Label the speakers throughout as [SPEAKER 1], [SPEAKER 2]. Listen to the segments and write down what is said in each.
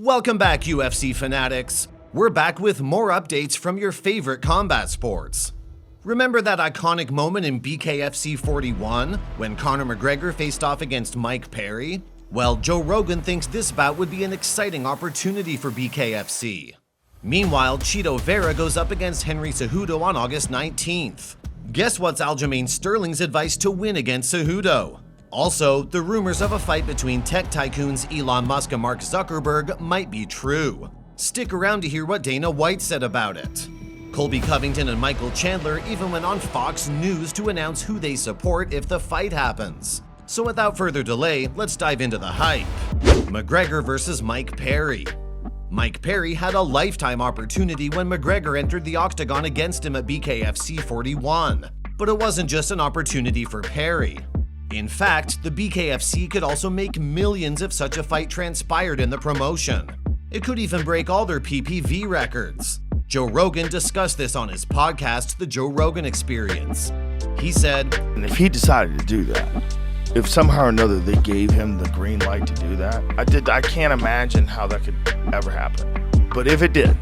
[SPEAKER 1] Welcome back, UFC fanatics. We're back with more updates from your favorite combat sports. Remember that iconic moment in BKFC 41 when Conor McGregor faced off against Mike Perry? Well, Joe Rogan thinks this bout would be an exciting opportunity for BKFC. Meanwhile, Chito Vera goes up against Henry Cejudo on August 19th. Guess what's Aljamains Sterling's advice to win against Cejudo? Also, the rumors of a fight between tech tycoons Elon Musk and Mark Zuckerberg might be true. Stick around to hear what Dana White said about it. Colby, Covington, and Michael Chandler even went on Fox News to announce who they support if the fight happens. So without further delay, let's dive into the hype. McGregor versus Mike Perry. Mike Perry had a lifetime opportunity when McGregor entered the octagon against him at BKFC 41. But it wasn't just an opportunity for Perry. In fact, the BKFC could also make millions if such a fight transpired in the promotion. It could even break all their PPV records. Joe Rogan discussed this on his podcast, The Joe Rogan Experience. He said,
[SPEAKER 2] and if he decided to do that, if somehow or another they gave him the green light to do that, I can't imagine how that could ever happen. But if it did,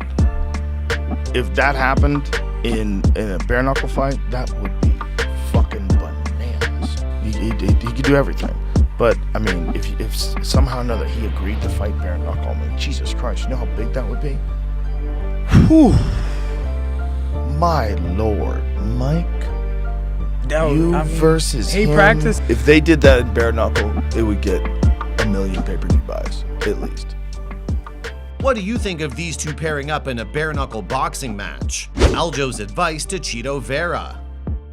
[SPEAKER 2] if that happened in a bare knuckle fight, that would be fucking bananas. He could do everything. But, I mean, if somehow or another he agreed to fight bare knuckle, I mean, Jesus Christ, you know how big that would be? Whew. My Lord, Mike. Versus him.
[SPEAKER 3] Practiced.
[SPEAKER 2] If they did that in bare knuckle, it would get 1 million pay-per-view buys, at least.
[SPEAKER 1] What do you think of these two pairing up in a bare knuckle boxing match? Aljo's advice to Chito Vera.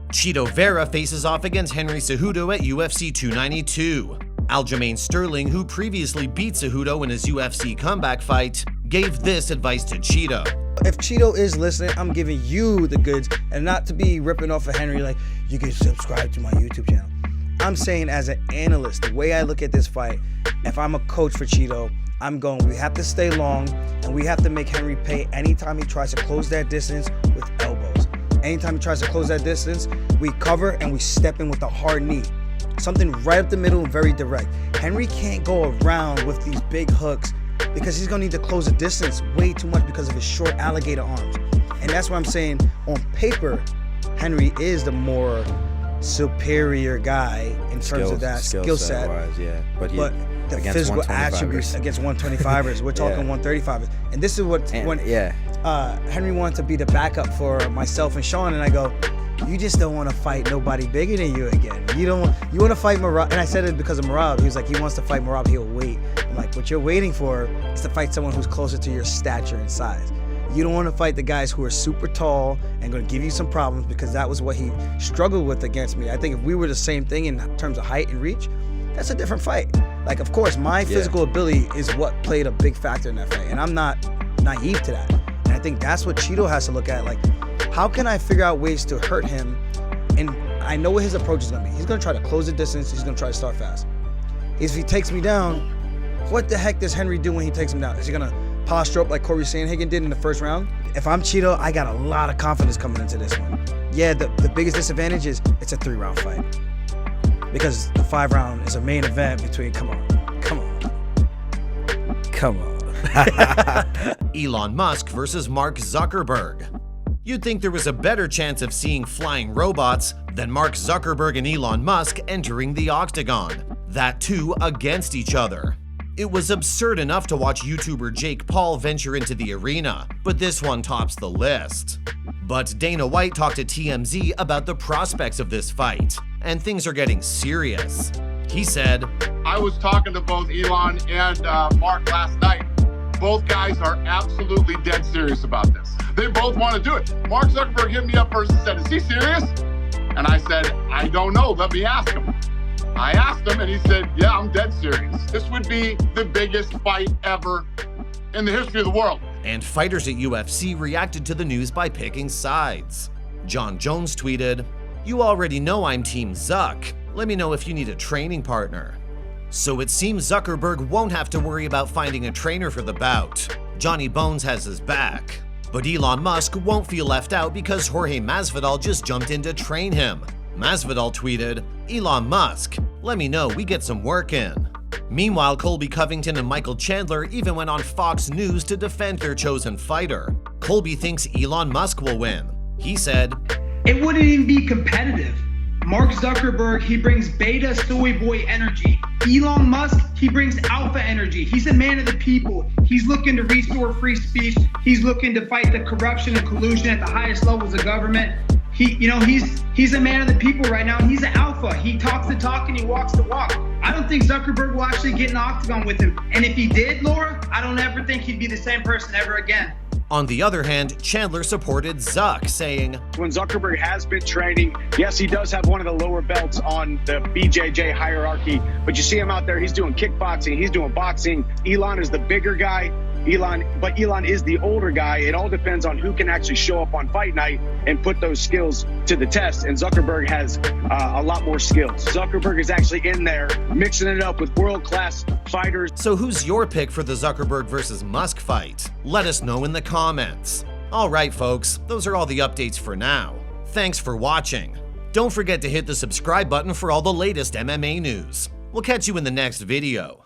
[SPEAKER 1] Chito Vera faces off against Henry Cejudo at UFC 292. Aljamains Sterling, who previously beat Cejudo in his UFC comeback fight, gave this advice to Chito.
[SPEAKER 3] If Chito is listening, I'm giving you the goods, and not to be ripping off of Henry like, you can subscribe to my YouTube channel. I'm saying as an analyst, the way I look at this fight, if I'm a coach for Chito, we have to stay long, and we have to make Henry pay anytime he tries to close that distance with elbows. Anytime he tries to close that distance, we cover and we step in with a hard knee. Something right up the middle and very direct. Henry can't go around with these big hooks because he's gonna need to close the distance way too much because of his short alligator arms. And that's why I'm saying on paper, Henry is the more superior guy in terms of that skill set.
[SPEAKER 4] Wise, yeah. But
[SPEAKER 3] the physical attributes against 125ers, we're talking 135ers. And this is what Henry wanted to be the backup for myself and Sean, and I go, you just don't want to fight nobody bigger than you again. You want to fight Marab, and I said it because of Marab. He was like, he wants to fight Marab, he'll wait. I'm like, what you're waiting for is to fight someone who's closer to your stature and size. You don't want to fight the guys who are super tall and going to give you some problems, because that was what he struggled with against me. I think if we were the same thing in terms of height and reach, that's a different fight. Like, of course, my physical ability is what played a big factor in that fight, and I'm not naive to that. And I think that's what Chito has to look at. Like, how can I figure out ways to hurt him? And I know what his approach is going to be. He's going to try to close the distance. He's going to try to start fast. If he takes me down, what the heck does Henry do when he takes him down? Is he going to posture up like Corey Sandhagen did in the first round? If I'm Chito, I got a lot of confidence coming into this one. Yeah, the biggest disadvantage is it's a 3-round fight. Because the 5-round is a main event between, come on.
[SPEAKER 1] Elon Musk versus Mark Zuckerberg. You'd think there was a better chance of seeing flying robots than Mark Zuckerberg and Elon Musk entering the octagon. That too against each other. It was absurd enough to watch YouTuber Jake Paul venture into the arena, but this one tops the list. But Dana White talked to TMZ about the prospects of this fight, and things are getting serious. He said,
[SPEAKER 5] I was talking to both Elon and Mark last night. Both guys are absolutely dead serious about this. They both want to do it. Mark Zuckerberg hit me up first and said, is he serious? And I said, I don't know, let me ask him. I asked him and he said, yeah, I'm dead serious. This would be the biggest fight ever in the history of the world.
[SPEAKER 1] And fighters at UFC reacted to the news by picking sides. John Jones tweeted, you already know I'm Team Zuck. Let me know if you need a training partner. So it seems Zuckerberg won't have to worry about finding a trainer for the bout. Johnny Bones has his back. But Elon Musk won't feel left out because Jorge Masvidal just jumped in to train him. Masvidal tweeted, Elon Musk, let me know, we get some work in. Meanwhile, Colby Covington and Michael Chandler even went on Fox News to defend their chosen fighter. Colby thinks Elon Musk will win. He said,
[SPEAKER 4] "It wouldn't even be competitive. Mark Zuckerberg, he brings beta soy boy energy. Elon Musk, he brings alpha energy. He's a man of the people. He's looking to restore free speech. He's looking to fight the corruption and collusion at the highest levels of government. He's a man of the people right now. He's an alpha. He talks the talk and he walks the walk. I don't think Zuckerberg will actually get in the octagon with him. And if he did, Laura, I don't ever think he'd be the same person ever again."
[SPEAKER 1] On the other hand, Chandler supported Zuck, saying,
[SPEAKER 6] "When Zuckerberg has been training, yes, he does have one of the lower belts on the BJJ hierarchy, but you see him out there, he's doing kickboxing, he's doing boxing. Elon is the bigger guy. Elon is the older guy. It all depends on who can actually show up on fight night and put those skills to the test. And Zuckerberg has a lot more skills. Zuckerberg is actually in there mixing it up with world-class fighters."
[SPEAKER 1] So who's your pick for the Zuckerberg versus Musk fight? Let us know in the comments. All right, folks, those are all the updates for now. Thanks for watching. Don't forget to hit the subscribe button for all the latest MMA news. We'll catch you in the next video.